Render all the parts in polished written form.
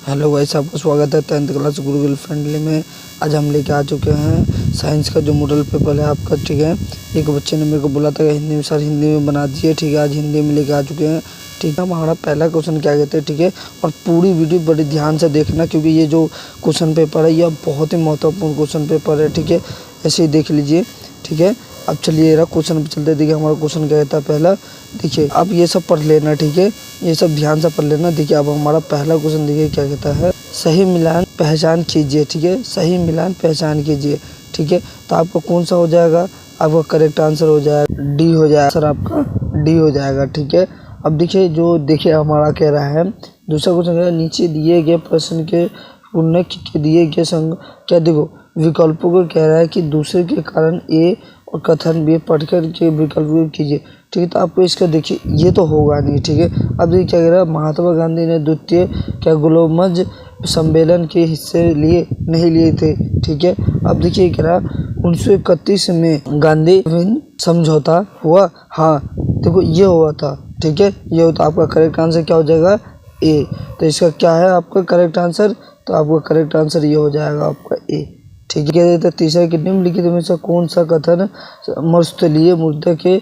Hello guys, आपका स्वागत है 10th क्लास गूगल फ्रेंडली में। आज हम लेके आ चुके हैं साइंस का जो मॉडल पेपर है आपका। ठीक है, एक बच्चे ने मेरे को बोला था कि हिंदी में सर हिंदी में बना दीजिए। ठीक है, आज हिंदी में लेके आ चुके हैं। ठीक है, हमारा पहला क्वेश्चन क्या कहते हैं। ठीक है, और पूरी वीडियो बड़ी ध्यान से देखना क्योंकि ये जो क्वेश्चन पेपर है यह बहुत ही महत्वपूर्ण क्वेश्चन पेपर है। ठीक है, ऐसे ही देख लीजिए। ठीक है, अब चलिए क्वेश्चन पे चलते। देखिए हमारा क्वेश्चन क्या कहता है पहला। देखिए आप ये सब पढ़ लेना। ठीक है, ये सब ध्यान से पढ़ लेना। देखिए अब हमारा पहला क्वेश्चन देखिए क्या कहता है, सही मिलान पहचान कीजिए। ठीक है, सही मिलान पहचान कीजिए। ठीक है, तो आपका कौन सा हो जाएगा, आपका करेक्ट आंसर हो जाएगा डी हो जाएगा। सर आपका डी हो जाएगा। ठीक है, अब देखिए देखिए हमारा कह रहा है दूसरा क्वेश्चन है, नीचे दिए गए प्रश्न के उन्नय के दिए गए संग क्या देखो विकल्पों को कह रहा है कि दूसरे के कारण ए और कथन बी पढ़कर के विकल्प कीजिए। ठीक है, तो आपको इसका देखिए ये तो होगा नहीं। ठीक है, अब देखिए क्या कह रहा है, महात्मा गांधी ने द्वितीय क्या ग्लोबल सम्मेलन के हिस्से नहीं लिए थे। ठीक है, अब देखिए कह रहा 1931 में गांधी समझौता हुआ। हाँ देखो ये हुआ था। ठीक है, ये होता आपका करेक्ट आंसर क्या हो जाएगा ए। तो इसका क्या है आपका करेक्ट आंसर, तो आपका करेक्ट आंसर ये हो जाएगा आपका ए। ठीक है, तो तीसरा कि निम्नलिखित में से कौन सा कथन मरुस्थलीय मुद्दे के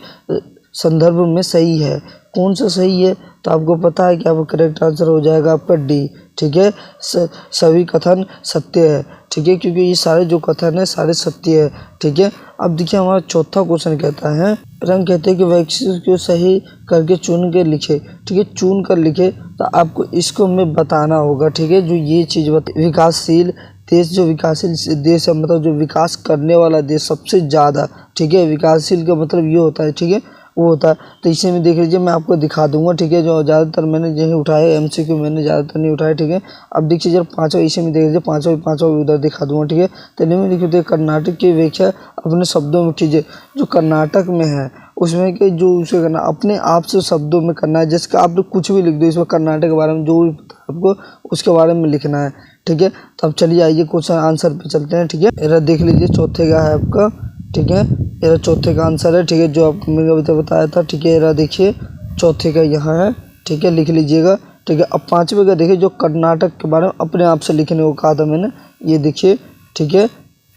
संदर्भ में सही है, कौन सा सही है, तो आपको पता है कि आपका करेक्ट आंसर हो जाएगा आपका डी। ठीक है, सभी कथन सत्य है। ठीक है, क्योंकि ये सारे जो कथन है सारे सत्य है। ठीक है, अब देखिए हमारा चौथा क्वेश्चन कहता है, रंग कहते हैं कि वैक्सीन को सही करके चुन के लिखे। ठीक है, चुन कर लिखे, तो आपको इसको हमें बताना होगा। ठीक है, जो ये चीज़ विकासशील देश, जो विकासशील देश है मतलब जो विकास करने वाला देश सबसे ज़्यादा। ठीक है, विकासशील का मतलब ये होता है। ठीक है, वो होता है। तो इसी में देख लीजिए मैं आपको दिखा दूंगा। ठीक है, जो ज़्यादातर मैंने यही उठाए एमसीक्यू मैंने ज़्यादातर नहीं उठाए। ठीक है, अब देखिए जब पाँचों इसी में देख लीजिए, पाँचों उधर दिखा दूंगा। ठीक है, तो नहीं देखिए कर्नाटक की व्याख्या अपने शब्दों में कीजिए। जो कर्नाटक में है उसमें कि जो उसे करना अपने आप से शब्दों में करना है, जिसका आप लोग कुछ भी लिख दो इसमें कर्नाटक के बारे में जो भी आपको उसके बारे में लिखना है। ठीक है, तो अब चलिए आइए क्वेश्चन आंसर पे चलते हैं। ठीक है, मेरा देख लीजिए चौथे का है आपका। ठीक है, मेरा चौथे का आंसर है। ठीक है, जो आपको मैंने अभी तक बताया था। ठीक है, मेरा देखिए चौथे का यहाँ है। ठीक है, लिख लीजिएगा। ठीक है, अब पाँचवें का देखिए जो कर्नाटक के बारे में अपने आप से लिखने को कहा था मैंने, ये देखिए। ठीक है,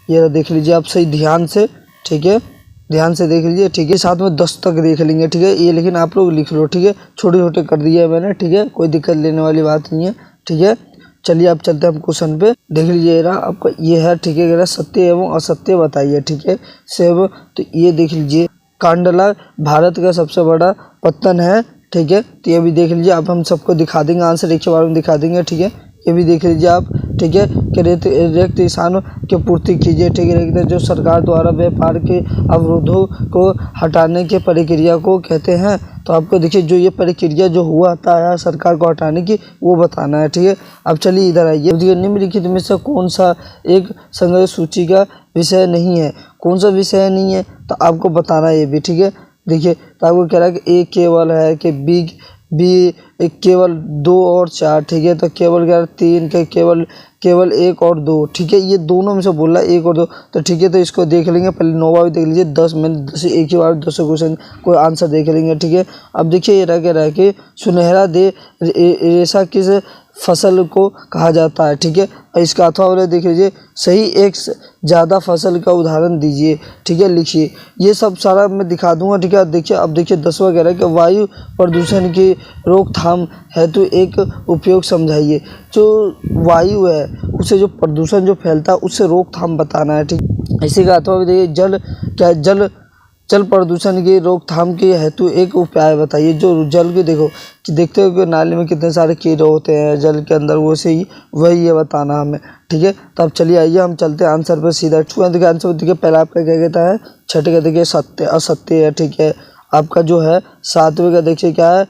ये देख लीजिए आप सही ध्यान से। ठीक है, ध्यान से देख लीजिए। ठीक है, साथ में 10 तक देख लेंगे। ठीक है, ये लेकिन आप लोग लिख लो। ठीक है, छोटे छोटे कर दिए है मैंने। ठीक है, कोई दिक्कत लेने वाली बात नहीं है। ठीक है, चलिए आप चलते हैं हम क्वेश्चन पे। देख लीजिए आपका ये है। ठीक है, सत्य एवं असत्य बताइए। ठीक है, सेव तो ये देख लीजिए कांडला भारत का सबसे बड़ा पत्तन है। ठीक है, तो ये भी देख लीजिए। अब हम सबको दिखा देंगे आंसर एक के बारे में दिखा देंगे। ठीक है, ये भी देख लीजिए आप। ठीक है, कि रिक्त स्थानों की पूर्ति कीजिए। ठीक है, जो सरकार द्वारा व्यापार के अवरोधों को हटाने की प्रक्रिया को कहते हैं। तो आपको देखिए जो ये प्रक्रिया जो हुआ था सरकार को हटाने की वो बताना है। ठीक है, अब चलिए इधर आइए। निम्नलिखित में से कौन सा एक संग्रह सूची का विषय नहीं है, कौन सा विषय नहीं है, तो आपको बताना है ये भी। ठीक है, देखिए तो आपको कह रहा है कि ए केवल है कि बी केवल 2 और 4। ठीक है, तो केवल क्या 3 के केवल 1 और 2। ठीक है, ये दोनों में से बोल रहा है 1 और 2। तो ठीक है, तो इसको देख लेंगे पहले। नोवा भी देख लीजिए। 10 मैंने 10 एक ही बार 10 क्वेश्चन कोई आंसर देख लेंगे। ठीक है, अब देखिए ये कह रहा है कि सुनहरा दे रेशा किस फसल को कहा जाता है। ठीक है, इसका अथवा वाले देख लीजिए सही एक ज़्यादा फसल का उदाहरण दीजिए। ठीक है, लिखिए ये सब सारा मैं दिखा दूंगा। ठीक है, देखिए अब देखिए 10वां कह रहा है कि वायु प्रदूषण की रोकथाम हेतु एक उपयोग समझाइए। जो वायु है उसे जो प्रदूषण जो फैलता है उससे रोकथाम बताना है। ठीक, इसी का अथवा देखिए जल प्रदूषण की रोकथाम के हेतु एक उपाय बताइए। जो जल के देखो कि देखते हो कि नाले में कितने सारे कीड़े होते हैं जल के अंदर, वो से ही वही ये बताना हमें। ठीक है, तो अब चलिए आइए हम चलते हैं आंसर पर सीधा। देखिए आंसर देखिए पहला आपका क्या कहता है, छठे का देखिए सत्य असत्य है। ठीक है, आपका जो है 7वें का देखिए क्या है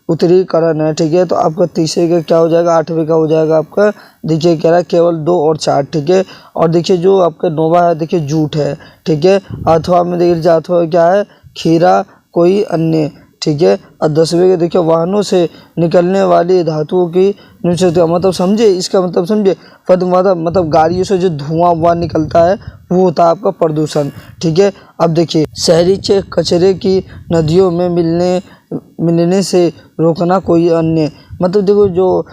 उत्तरीकरण है। ठीक है, तो आपका तीसरे का क्या हो जाएगा, 8वें का हो जाएगा आपका देखिए कह रहा है केवल 2 और 4। ठीक है, और देखिए जो आपका 9वां है देखिए झूठ है। ठीक है, अथवा में देखिए अथवा क्या है खीरा कोई अन्य। ठीक है, और 10वें के देखिए वाहनों से निकलने वाली धातुओं की मतलब समझे, इसका मतलब समझे मतलब गाड़ियों से जो धुआं निकलता है वो होता है आपका प्रदूषण। ठीक है, अब देखिए शहरी कचरे की नदियों में मिलने से रोकना कोई अन्य मतलब देखो जो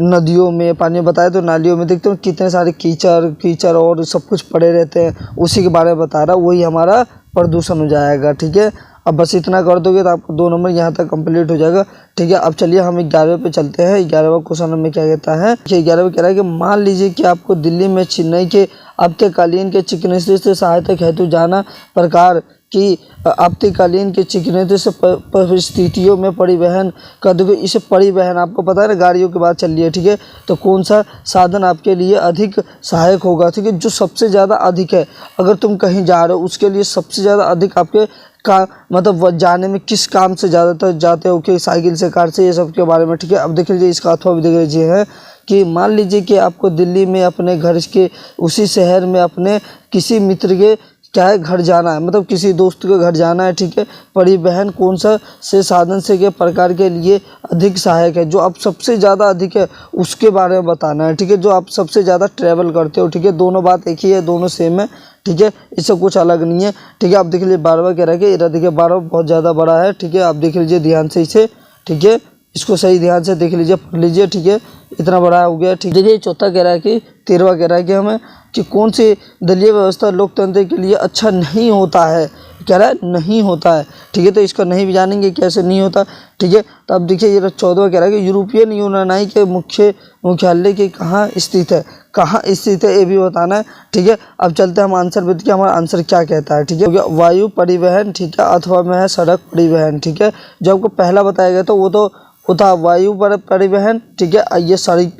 नदियों में पानी बताया तो नालियों में देखते हो कितने सारे कीचड़ कीचड़ और सब कुछ पड़े रहते हैं, उसी के बारे में बता रहा, वही हमारा प्रदूषण हो जाएगा। ठीक है, अब बस इतना कर दोगे तो आपको 2 नंबर यहाँ तक कंप्लीट हो जाएगा। ठीक है, अब चलिए हम 11वें पे चलते हैं। 11वां क्वेश्चन हमें क्या कहता है, 11वां कह रहा है कि मान लीजिए कि आपको दिल्ली में चेन्नई के आपातकालीन के चिकित्सीय से सहायता हेतु जाना प्रकार की आपातकालीन के चिकित्सीय से परिस्थितियों में परिवहन कर दोगे। इसे परिवहन आपको पता है ना, गाड़ियों की बात चल रही है। ठीक है, तो कौन सा साधन आपके लिए अधिक सहायक होगा। ठीक है, जो सबसे ज़्यादा अधिक है, अगर तुम कहीं जा रहे हो उसके लिए सबसे ज़्यादा अधिक आपके का मतलब जाने में किस काम से ज़्यादातर जाते हो कि साइकिल से, कार से, ये सब के बारे में। ठीक है, अब देख लीजिए इसका अथवा भी देख लीजिए है कि मान लीजिए कि आपको दिल्ली में अपने घर के उसी शहर में अपने किसी मित्र के क्या है घर जाना है, मतलब किसी दोस्त के घर जाना है। ठीक है, परिवहन कौन सा से साधन से के प्रकार के लिए अधिक सहायक है, जो आप सबसे ज़्यादा अधिक है उसके बारे में बताना है। ठीक है, जो आप सबसे ज़्यादा ट्रैवल करते हो। ठीक है, दोनों बात एक ही है, दोनों सेम है। ठीक है, इससे कुछ अलग नहीं है। ठीक है, आप देख लीजिए 12वां कह रहा है कि इधर देखिए 12 बहुत ज़्यादा बड़ा है। ठीक है, आप देख लीजिए ध्यान से इसे। ठीक है, इसको सही ध्यान से देख लीजिए, पढ़ लीजिए। ठीक है, इतना बड़ा हो गया। ठीक है, देखिए चौथा कह रहा है कि 13वां कह रहा है कि हमें कि कौन सी दलीय व्यवस्था लोकतंत्र के लिए अच्छा नहीं होता है, कह रहा है नहीं होता है। ठीक है, तो इसका नहीं भी जानेंगे कैसे नहीं होता। ठीक है, तो अब देखिए ये 14वां कह रहा है कि यूरोपियन यूनानी के मुख्यालय के कहाँ स्थित है, कहाँ स्थित है ये भी बताना है। ठीक है, अब चलते हैं हम आंसर पे कि हमारा आंसर क्या कहता है। ठीक है, वायु परिवहन। ठीक है, अथवा में है सड़क परिवहन। ठीक है, जो आपको पहला बताया गया तो वो था वायु परिवहन। ठीक है, ये सड़क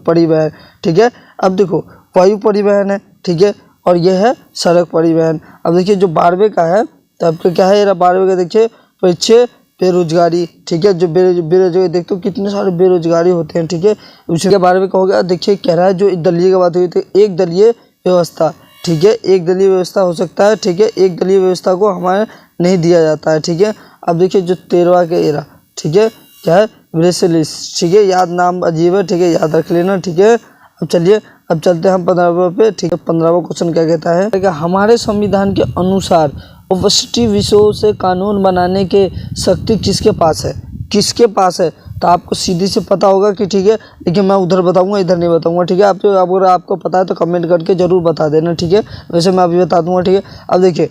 परिवहन। ठीक है, अब देखो वायु परिवहन है। ठीक है, और यह है सड़क परिवहन। अब देखिए जो 12वें का है तो आपका क्या है, 12वें का देखिए परिचय बेरोजगारी। ठीक है, जो बेरोजगारी देखते हो कितने सारे बेरोजगारी होते हैं। ठीक है, उसके 12वें का हो गया। देखिए कह रहा है जो दलीय की बात हुई थी, एक दलीय व्यवस्था। ठीक है, एक दलीय व्यवस्था हो सकता है। ठीक है, एक दलीय व्यवस्था को हमारे नहीं दिया जाता है। ठीक है, अब देखिए जो 13वां का एरा, ठीक है क्या है, ब्रेसिलिस। ठीक है, याद नाम अजीब है। ठीक है, याद रख लेना। ठीक है, अब चलिए अब चलते हैं हम 15वां पे। ठीक है, 15वां क्वेश्चन क्या कहता है कि हमारे संविधान के अनुसार उपस्थित विषयों से कानून बनाने के शक्ति किसके पास है, किसके पास है। तो आपको सीधी से पता होगा कि ठीक है, लेकिन मैं उधर बताऊंगा इधर नहीं बताऊंगा। ठीक है, आप अगर आपको पता है तो कमेंट करके जरूर बता देना। ठीक है, वैसे मैं अभी बता दूंगा। ठीक है, अब देखिए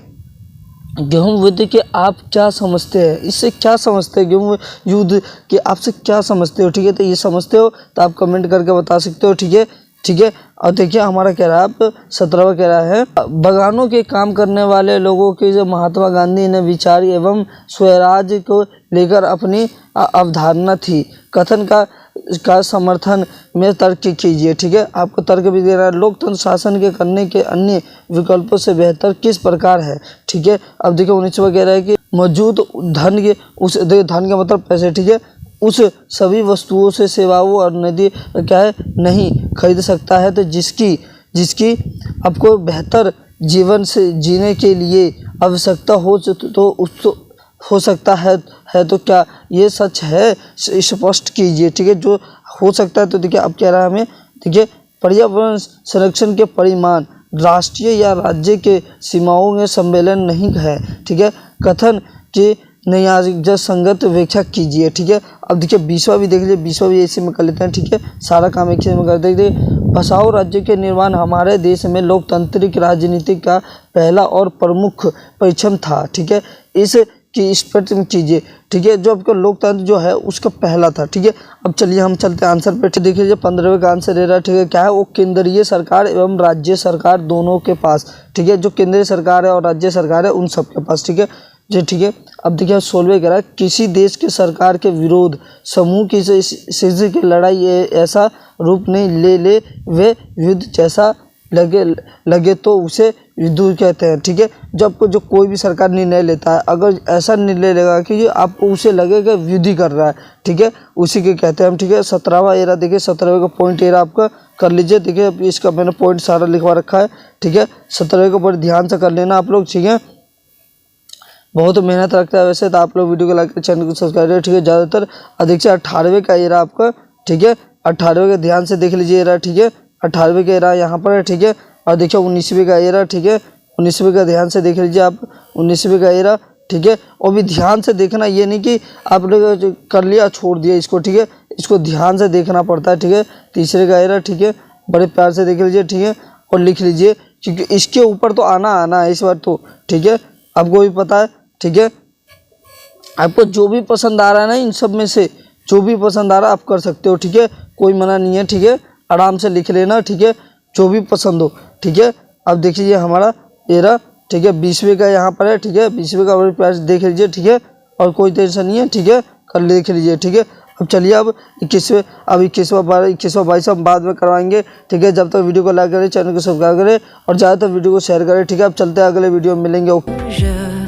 गेहूं युद्ध के आप क्या समझते हैं, इससे क्या समझते हैं, गेहूं युद्ध के आपसे क्या समझते हो। ठीक है, तो ये समझते हो तो आप कमेंट करके बता सकते हो। ठीक है, ठीक है, और देखिए हमारा कह रहा है आप 17वां कह रहा है बगानों के काम करने वाले लोगों के जो महात्मा गांधी ने विचार एवं स्वराज को लेकर अपनी अवधारणा थी, कथन का समर्थन में तर्क कीजिए। ठीक है, आपको तर्क भी दे रहा है। लोकतंत्र शासन के करने के अन्य विकल्पों से बेहतर किस प्रकार है। ठीक है, अब देखिए 19वां कह रहा है कि मौजूद धन के उस धन का मतलब पैसे। ठीक है, उस सभी वस्तुओं से सेवाओं और नदी क्या है नहीं खरीद सकता है, तो जिसकी आपको बेहतर जीवन से जीने के लिए आवश्यकता हो तो उसको हो सकता है तो क्या ये सच है, स्पष्ट कीजिए। ठीक है, जो हो सकता है तो देखिए अब कह रहा है हमें, देखिए पर्यावरण संरक्षण के परिमाण राष्ट्रीय या राज्य के सीमाओं में सम्मेलन नहीं है। ठीक है, कथन के न्याय संगत व्याख्या कीजिए। ठीक है, अब देखिए 20वां भी देख लीजिए, 20वां भी इसी में कर लेते हैं। ठीक है, सारा काम एक ही में कर देते। बसाओ राज्य के निर्माण हमारे देश में लोकतांत्रिक राजनीति का पहला और प्रमुख परिश्रम था। ठीक है, इस की स्पष्ट कीजिए। ठीक है, जो आपका लोकतंत्र जो है उसका पहला था। ठीक है, अब चलिए हम चलते हैं आंसर पे। देख लीजिए 15वें का आंसर दे रहा है। ठीक है, क्या है वो केंद्रीय सरकार एवं राज्य सरकार दोनों के पास। ठीक है, जो केंद्रीय सरकार है और राज्य सरकार है उन सबके पास। ठीक है जी, ठीक है, अब देखिए 16वें कह रहा है किसी देश के सरकार के विरोध समूह की स्थिति की लड़ाई ऐसा रूप नहीं ले वे युद्ध जैसा लगे तो उसे युद्ध कहते हैं। ठीक है, जब जो कोई भी सरकार निर्णय लेता है, अगर ऐसा निर्णय लेगा कि आपको उसे लगेगा युद्ध ही कर रहा है, ठीक है, उसी के कहते हैं हम। ठीक है, 17वां एरा देखिए, 17वें का पॉइंट एरा आपका कर लीजिए। देखिए इसका मैंने पॉइंट सारा लिखवा रखा है। ठीक है, 17वें का पॉइंट ध्यान से कर लेना आप लोग। ठीक है, बहुत मेहनत रखता है वैसे तो आप लोग वीडियो को लाइक चैनल को सब्सक्राइब करें। ठीक है, ज़्यादातर अधिक से 18वें का एरा आपका। ठीक है, 18वें का ध्यान से देख लीजिए एरा। ठीक है, 18वें का एरा यहाँ पर है। ठीक है, और देखिए 19वें का एरा। ठीक है, 19वें का ध्यान से देख लीजिए आप, 19वें का एरा। ठीक है, और भी ध्यान से देखना, ये नहीं कि आप लोग कर लिया छोड़ दिया इसको। ठीक है, इसको ध्यान से देखना पड़ता है, ठीक है। तीसरे का एरर, ठीक है, बड़े प्यार से देख लीजिए, ठीक है, और लिख लीजिए, क्योंकि इसके ऊपर तो आना है इस बार तो, ठीक है, आपको भी पता है, ठीक है। आपको जो भी पसंद आ रहा है ना, इन सब में से जो भी पसंद आ रहा है आप कर सकते हो, ठीक है, कोई मना नहीं है, ठीक है, आराम से लिख लेना, ठीक है, जो भी पसंद हो, ठीक है। अब देख लीजिए हमारा एरर, ठीक है, 20वें का यहाँ पर है, ठीक है, 20वें का बड़े प्यार से देख लीजिए, ठीक है, और कोई टेंशन नहीं है, ठीक है, कर देख लीजिए, ठीक है। अब चलिए अब 21वां 22वां हम बाद में करवाएंगे, ठीक है। जब तक वीडियो को लाइक करें, चैनल को सब्सक्राइब करें और ज़्यादातर वीडियो को शेयर करें, ठीक है। अब चलते हैं अगले वीडियो में मिलेंगे।